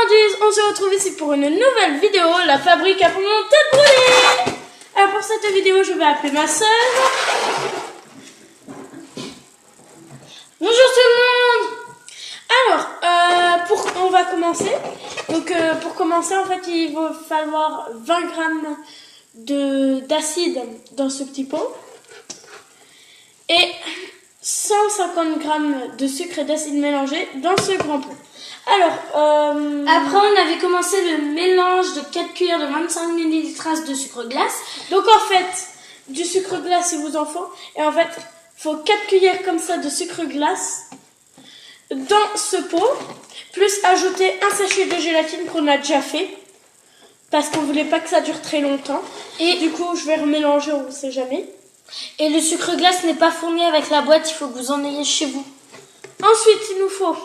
gourmandises, on se retrouve ici pour une nouvelle vidéo, la fabrique à piment tête brûlée. Alors pour cette vidéo, je vais appeler ma soeur. Bonjour tout le monde. Alors, on va commencer. Donc pour commencer, en fait, il va falloir 20 grammes d'acide dans ce petit pot. Et 150 grammes de sucre et d'acide mélangé dans ce grand pot. Alors, après on avait commencé le mélange de 4 cuillères de 25 ml de sucre glace. Donc en fait, du sucre glace il vous en faut. Et en fait, il faut 4 cuillères comme ça de sucre glace dans ce pot. Plus ajouter un sachet de gélatine qu'on a déjà fait. Parce qu'on voulait pas que ça dure très longtemps. Et du coup, je vais remélanger, on ne sait jamais. Et le sucre glace n'est pas fourni avec la boîte, il faut que vous en ayez chez vous. Ensuite, il nous faut...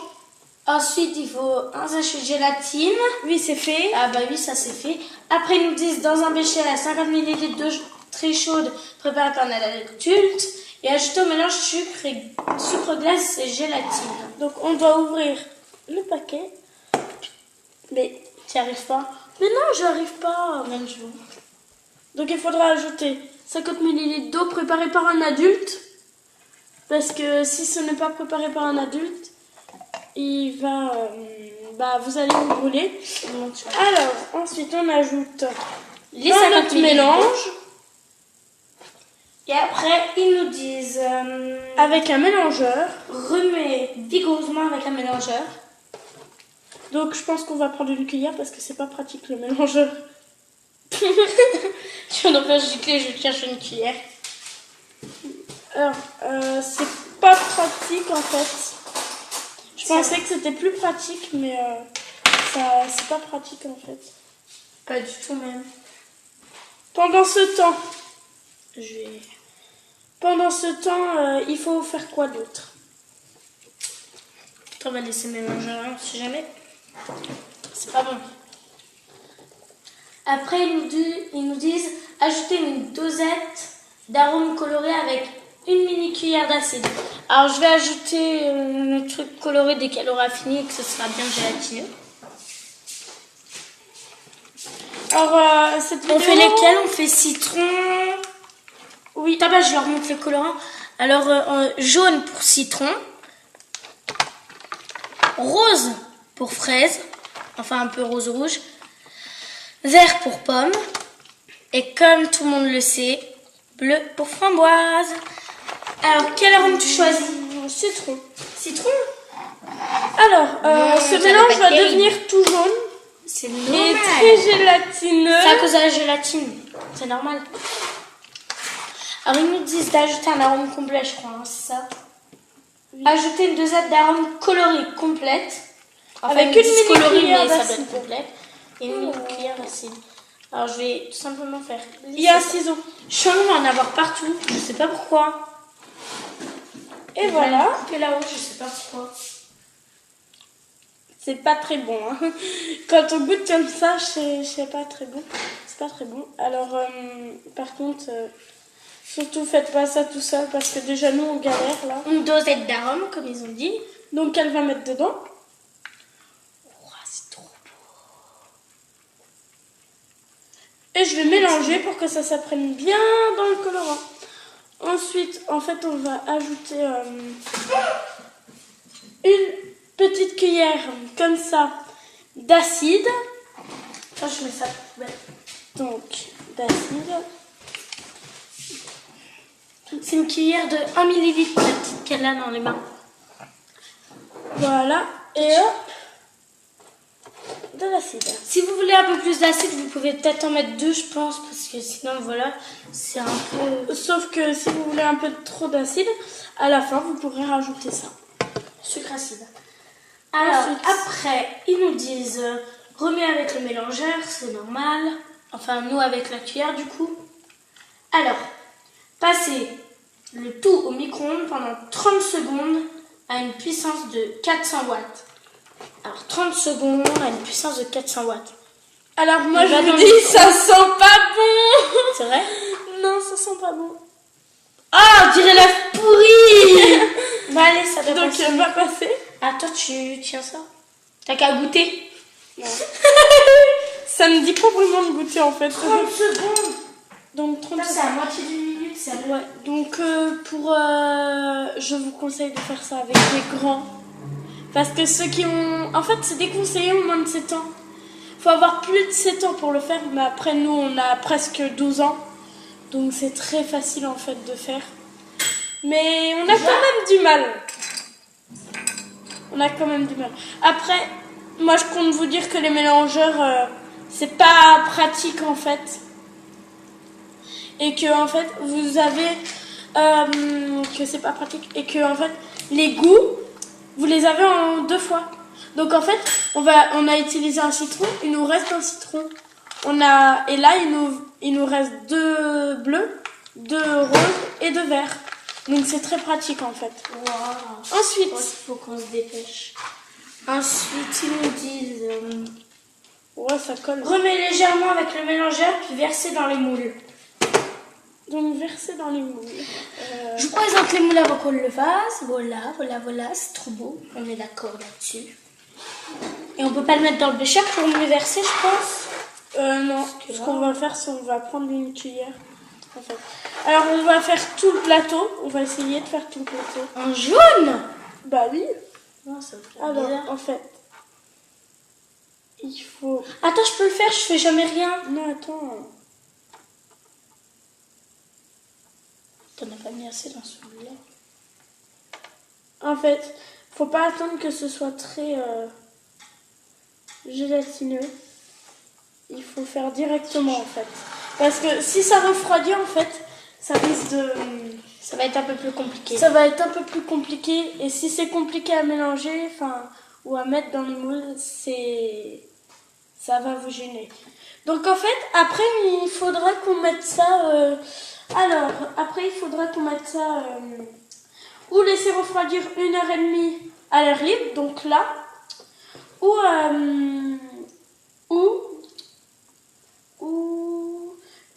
Ensuite, il faut un sachet de gélatine. Oui, c'est fait. Ah bah oui, ça c'est fait. Après, ils nous disent dans un bécher à 50 ml d'eau très chaude préparée par un adulte. Et ajouter au mélange sucre glace et gélatine. Donc, on doit ouvrir le paquet. Mais tu n'y arrives pas. Mais non, je n'arrive pas. Même je... Donc, il faudra ajouter 50 ml d'eau préparée par un adulte. Parce que si ce n'est pas préparé par un adulte, il va, vous allez vous brûler. Alors, ensuite, on ajoute les 50 mélanges. Et après, ils nous disent... avec un mélangeur. Remuer vigoureusement avec un mélangeur. Donc, je pense qu'on va prendre une cuillère parce que c'est pas pratique le mélangeur. Tu vas faire gicler, je vais chercher une cuillère. Alors, c'est pas pratique en fait. Je pensais que c'était plus pratique, mais c'est pas pratique en fait. Pas du tout même. Pendant ce temps, il faut faire quoi d'autre? On va laisser mélanger un, si jamais. C'est pas bon. Après, ils nous disent ajouter une dosette d'arômes colorés avec une mini cuillère d'acide. Alors, je vais ajouter le truc coloré dès qu'elle aura fini et que ce sera bien gélatineux. Alors, cette vidéo... On fait lesquels? On fait citron. Oui. Ah bah, je leur montre les colorants. Alors, jaune pour citron. Rose pour fraise. Enfin, un peu rose-rouge. Vert pour pomme. Et comme tout le monde le sait, bleu pour framboise. Alors, quel arôme tu choisis? Citron. Citron? Alors, ce mélange va devenir tout jaune. C'est et normal. très gélatineux. C'est à cause de la gélatine. C'est normal. Alors, ils nous disent d'ajouter un arôme complet, je crois, hein, c'est ça? Oui. Ajouter une dosette d'arôme coloré complète. Enfin, avec une mini cuillère d'acide. Ça d'acide. doit être complète. Et une mini cuillère d'acide. Alors, je vais tout simplement faire... Il y a un ciseau. Je vais en avoir partout. Je sais pas pourquoi. Et voilà. Et là-haut, je sais pas pourquoi. C'est pas très bon. Hein. Quand on goûte comme ça, c'est pas très bon. C'est pas très bon. Alors, par contre, surtout faites pas ça tout seul parce que déjà nous on galère là. Une dosette d'arôme, comme ils ont dit. Donc elle va mettre dedans. Oh, c'est trop beau. Et je vais mélanger pour que ça s'apprenne bien dans le colorant. Ensuite, en fait, on va ajouter une petite cuillère comme ça d'acide. Attends, je mets ça poubelle. Donc, d'acide. C'est une cuillère de 1 ml, la petite qu'elle a dans les mains. Voilà. Et hop, de l'acide. Si vous voulez un peu plus d'acide, vous pouvez peut-être en mettre 2, je pense, parce que sinon, voilà, c'est un peu... Sauf que si vous voulez un peu trop d'acide, à la fin, vous pourrez rajouter ça. Sucre acide. Alors, après, ils nous disent remuer avec le mélangeur, c'est normal. Enfin, nous avec la cuillère, du coup. Alors, passez le tout au micro-ondes pendant 30 secondes à une puissance de 400 watts. Alors, 30 secondes à une puissance de 400 watts. Alors, moi, je vous dis, ça sent pas bon. C'est vrai? Non, ça sent pas bon. Ah, on dirait la pourrie. Bah allez, ça doit Donc, passer. elle va passer. Ah, toi, tu tiens ça? T'as qu'à goûter. Non. Ça me dit pas vraiment de goûter en fait. 30 secondes. Donc 30 C'est à moitié d'une minute, ça. Ouais. Donc je vous conseille de faire ça avec des grands. Parce que ceux qui ont... En fait, c'est déconseillé au moins de 7 ans. Faut avoir plus de 7 ans pour le faire. Mais après, nous, on a presque 12 ans. Donc c'est très facile en fait de faire. Mais on a quand même du mal. On a quand même du mal. Après, moi je compte vous dire que les mélangeurs, c'est pas pratique en fait. Et que en fait, vous avez... que c'est pas pratique. Et que en fait, les goûts, vous les avez en 2 fois. Donc en fait, on a utilisé un citron, il nous reste un citron. Et là, il nous reste 2 bleus, 2 roses et 2 verts. Donc c'est très pratique en fait. Wow. Ensuite, il faut qu'on se dépêche. Ensuite, ils nous disent ouais, ça colle. remets légèrement avec le mélangeur puis versez dans les moules. Donc verser dans les moules. Je vous présente les moules avant qu'on le fasse. Voilà, c'est trop beau. On est d'accord là-dessus. Et on peut pas le mettre dans le bécher pour le verser, je pense. Non, ce qu'on va faire, c'est on va prendre une cuillère. En fait. Alors on va faire tout le plateau. On va essayer de faire tout le plateau. En jaune? Bah oui. Non, ça me fait Alors bizarre. en fait, il faut... Attends, je peux le faire, je fais jamais rien. Non, attends. T'en as pas mis assez dans celui-là. En fait, faut pas attendre que ce soit très gélatineux. Il faut faire directement en fait. Parce que si ça refroidit en fait, ça risque de... Ça va être un peu plus compliqué. Ça va être un peu plus compliqué. Et si c'est compliqué à mélanger, ou à mettre dans les moules, ça va vous gêner. Donc en fait, après, il faudra qu'on mette ça... après, il faudra qu'on mette ça... ou laisser refroidir 1h30 à l'air libre, donc là. Ou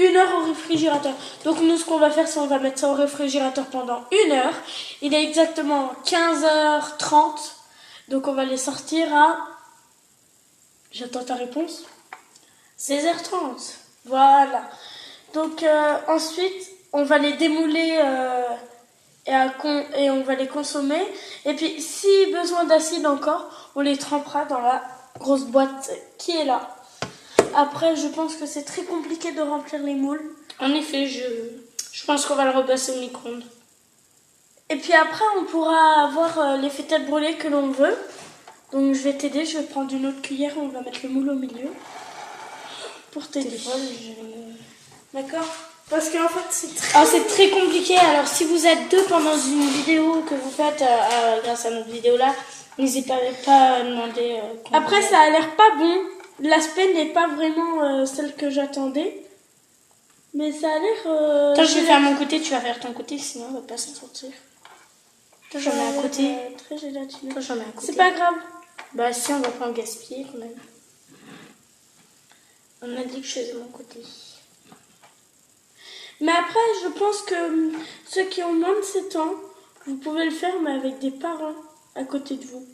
1 heure au réfrigérateur. Donc nous, ce qu'on va faire, c'est on va mettre ça au réfrigérateur pendant 1 heure. Il est exactement 15h30. Donc on va les sortir à... J'attends ta réponse. 16h30. Voilà. Donc ensuite, on va les démouler et on va les consommer. Et puis, si besoin d'acide encore, on les trempera dans la grosse boîte qui est là. Après, je pense que c'est très compliqué de remplir les moules. En effet, je pense qu'on va le repasser au micro-ondes. Et puis après, on pourra avoir l'effet tête brûlée que l'on veut. Donc, je vais t'aider. Je vais prendre une autre cuillère et on va mettre le moule au milieu. Pour t'aider. D'accord ? Parce qu'en fait, c'est très compliqué. Alors, si vous êtes 2 pendant une vidéo que vous faites grâce à notre vidéo là, n'hésitez pas à demander. Après, ça a l'air pas bon. L'aspect n'est pas vraiment celle que j'attendais. Mais ça a l'air... Attends, je vais faire mon côté, tu vas faire ton côté, sinon on va pas s'en sortir. Toi, j'en mets à côté. Très gélatineux. Toi, j'en mets à côté. C'est pas grave. Bah si, on va pas en gaspiller quand même. On a dit que je faisais mon côté. Mais après, je pense que ceux qui ont moins de 7 ans, vous pouvez le faire, mais avec des parents à côté de vous.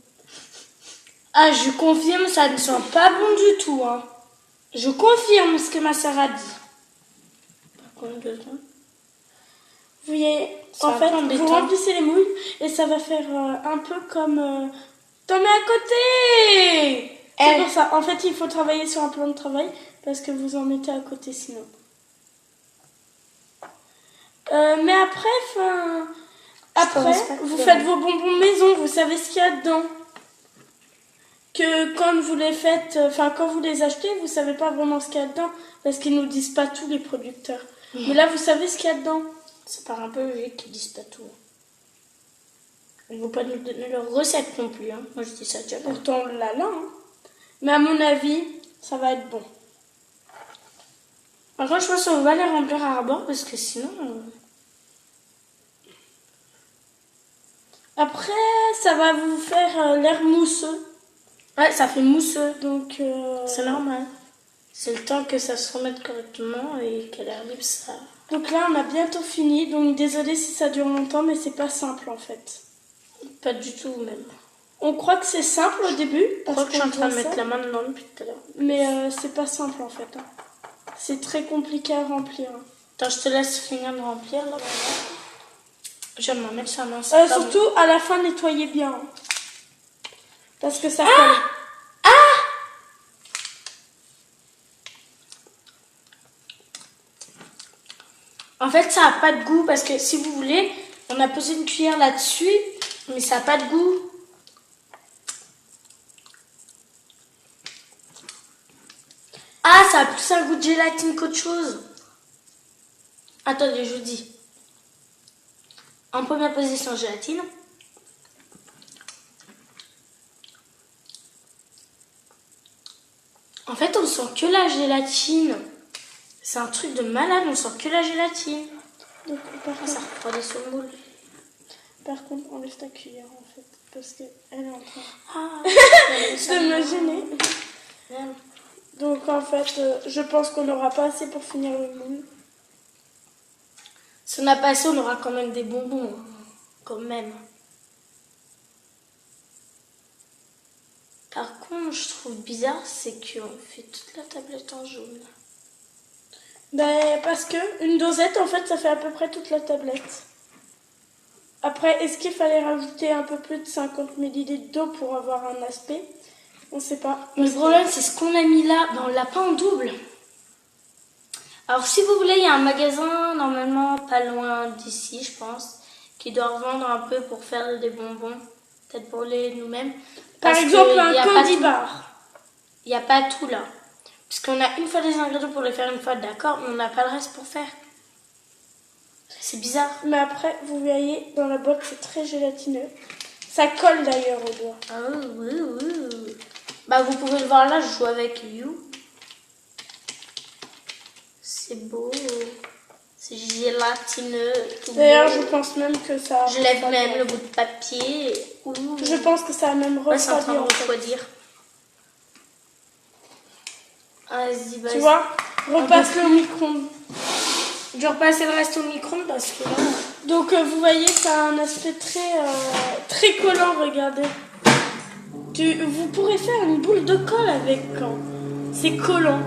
Ah, je confirme, ça ne sent pas bon du tout. Hein. Je confirme ce que ma sœur a dit. Par contre, 2 secondes. Vous voyez, en fait, vous remplissez les moules et ça va faire un peu comme... T'en mets à côté. C'est pour ça. En fait, il faut travailler sur un plan de travail parce que vous en mettez à côté sinon. Mais après, vous faites vos bonbons maison, vous savez ce qu'il y a dedans. Que quand vous les faites, quand vous les achetez, vous savez pas vraiment ce qu'il y a dedans parce qu'ils nous disent pas tous les producteurs. Mais là, vous savez ce qu'il y a dedans. Ça paraît un peu logique qu'ils disent pas tout. Ils ne vont pas nous donner leur recette non plus. Hein. Moi, je dis ça déjà. Pourtant, on l'a là. Hein. Mais à mon avis, ça va être bon. Par contre, je pense qu'on va les remplir à ras-bord parce que sinon... Après, ça va vous faire l'air mousseux. Ouais, ça fait mousseux. Donc, c'est normal. C'est le temps que ça se remette correctement et qu'à l'air libre, ça... Donc là, on a bientôt fini. Donc, désolé si ça dure longtemps, mais c'est pas simple en fait. Pas du tout, même. On croit que c'est simple au début. Je crois que je suis en train de mettre la main dedans depuis tout à l'heure. Mais c'est pas simple en fait. Hein. C'est très compliqué à remplir. Hein. Attends, je te laisse finir de remplir là. Je vais m'en mettre sa main. Surtout à la fin, nettoyez bien. Hein. Parce que ça colle. En fait, ça n'a pas de goût parce que si vous voulez, on a posé une cuillère là-dessus, mais ça n'a pas de goût. Ah, ça a plus un goût de gélatine qu'autre chose. Attendez, je vous dis. En première position, gélatine. En fait, on sent que la gélatine. C'est un truc de malade, on sent que la gélatine. Donc, Ça refroidit sur le moule. Par contre, enlève ta cuillère en fait. Parce qu'elle est en train de me gêner. Donc en fait, je pense qu'on n'aura pas assez pour finir le moule. Si on n'a pas assez, on aura quand même des bonbons. Quand même. Par contre, je trouve bizarre, c'est qu'on fait toute la tablette en jaune. Ben, parce que une dosette, en fait, ça fait à peu près toute la tablette. Après, est-ce qu'il fallait rajouter un peu plus de 50 ml d'eau pour avoir un aspect? On ne sait pas. Le problème, c'est ce qu'on a mis là. Ben, on l'a pas en double. Alors, si vous voulez, il y a un magasin, normalement, pas loin d'ici, je pense, qui doit revendre un peu pour faire des bonbons. Peut-être pour les nous-mêmes. Par exemple, un candy bar. Il n'y a pas tout là. Parce qu'on a une fois les ingrédients pour les faire une fois, d'accord, mais on n'a pas le reste pour faire. C'est bizarre. Mais après, vous voyez, dans la boîte, c'est très gélatineux. Ça colle d'ailleurs au doigt. Oh, oui, oui. Bah, vous pouvez le voir là, je joue avec You. C'est beau. C'est gélatineux. D'ailleurs, je pense même que ça... Je lève même le bout de papier. Ouh. Je pense que ça a même refroidi. C'est en train de refroidir. Vas-y, vas-y. Tu vois, repasse le micro-ondes. Je vais repasser le reste au micro-ondes parce que là... Donc, vous voyez, ça a un aspect très collant, regardez. Vous pourrez faire une boule de colle avec quand c'est collant.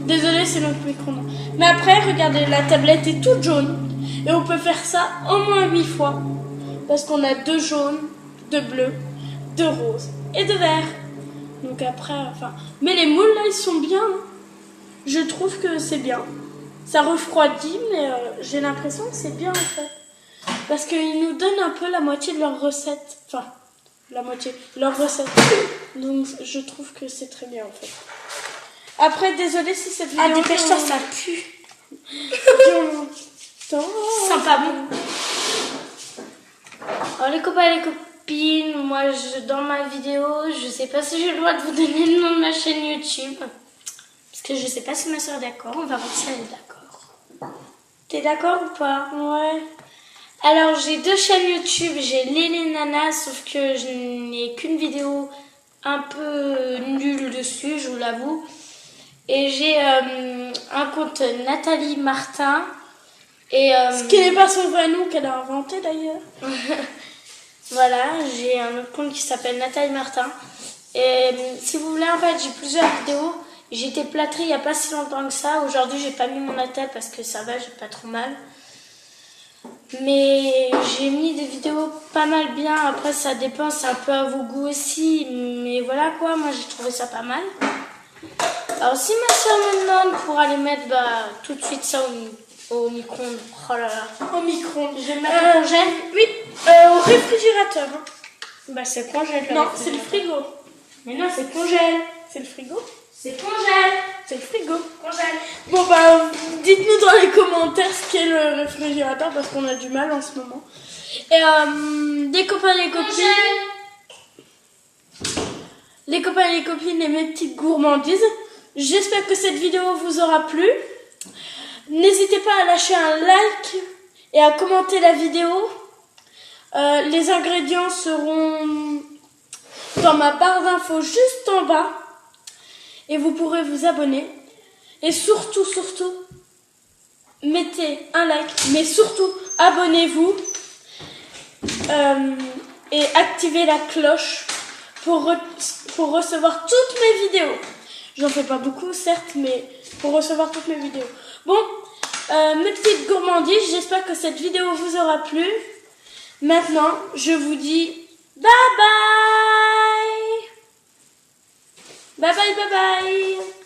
Désolée, c'est notre micro-ondes. Mais après, regardez, la tablette est toute jaune. Et on peut faire ça au moins 8 fois. Parce qu'on a 2 jaunes, 2 bleus, 2 roses et 2 verts. Donc après, enfin... Mais les moules, là, ils sont bien. Hein. Je trouve que c'est bien. Ça refroidit, mais j'ai l'impression que c'est bien, en fait. Parce qu'ils nous donnent un peu la moitié de leur recette. Enfin, la moitié de leur recette. Donc, je trouve que c'est très bien, en fait. Après, désolée si cette vidéo... Ah, dépêche-toi, ça pue. Sympa, bon. Alors, les copains et les copines, moi, dans ma vidéo, je sais pas si j'ai le droit de vous donner le nom de ma chaîne YouTube. Parce que je sais pas si ma soeur est d'accord. On va voir si elle est d'accord. T'es d'accord ou pas? Ouais. Alors, j'ai 2 chaînes YouTube. J'ai Lélé Nana, sauf que je n'ai qu'une vidéo un peu nulle dessus, je vous l'avoue. Et j'ai un compte Nathalie Martin. Et, ce qui n'est pas son vrai nom qu'elle a inventé d'ailleurs. Voilà, j'ai un autre compte qui s'appelle Nathalie Martin. Et si vous voulez, en fait, j'ai plusieurs vidéos. J'ai été plâtrée il n'y a pas si longtemps que ça. Aujourd'hui, j'ai pas mis mon attel parce que ça va, j'ai pas trop mal. Mais j'ai mis des vidéos pas mal bien. Après, ça dépend, c'est un peu à vos goûts aussi. Mais voilà quoi, moi j'ai trouvé ça pas mal. Alors, si ma soeur me demande pour aller mettre tout de suite ça au micro-ondes. Oh là là. Au micro-ondes. Je vais le mettre au congèle. Oui, au réfrigérateur. Hein. Bah, c'est congèle. Non, c'est le frigo. Mais non, c'est congèle. C'est le frigo? C'est congèle. C'est le frigo. Congèle. Bon, bah, dites-nous dans les commentaires ce qu'est le réfrigérateur parce qu'on a du mal en ce moment. Et des copains et des copines. Les copains et les copines et mes petites gourmandises. J'espère que cette vidéo vous aura plu. N'hésitez pas à lâcher un like et à commenter la vidéo. Les ingrédients seront dans ma barre d'infos juste en bas. Et vous pourrez vous abonner. Et surtout, mettez un like. Mais surtout, abonnez-vous. Et activez la cloche pour recevoir toutes mes vidéos. J'en fais pas beaucoup, certes, mais pour recevoir toutes mes vidéos. Bon, mes petites gourmandises, j'espère que cette vidéo vous aura plu. Maintenant, je vous dis bye bye. Bye bye, bye bye.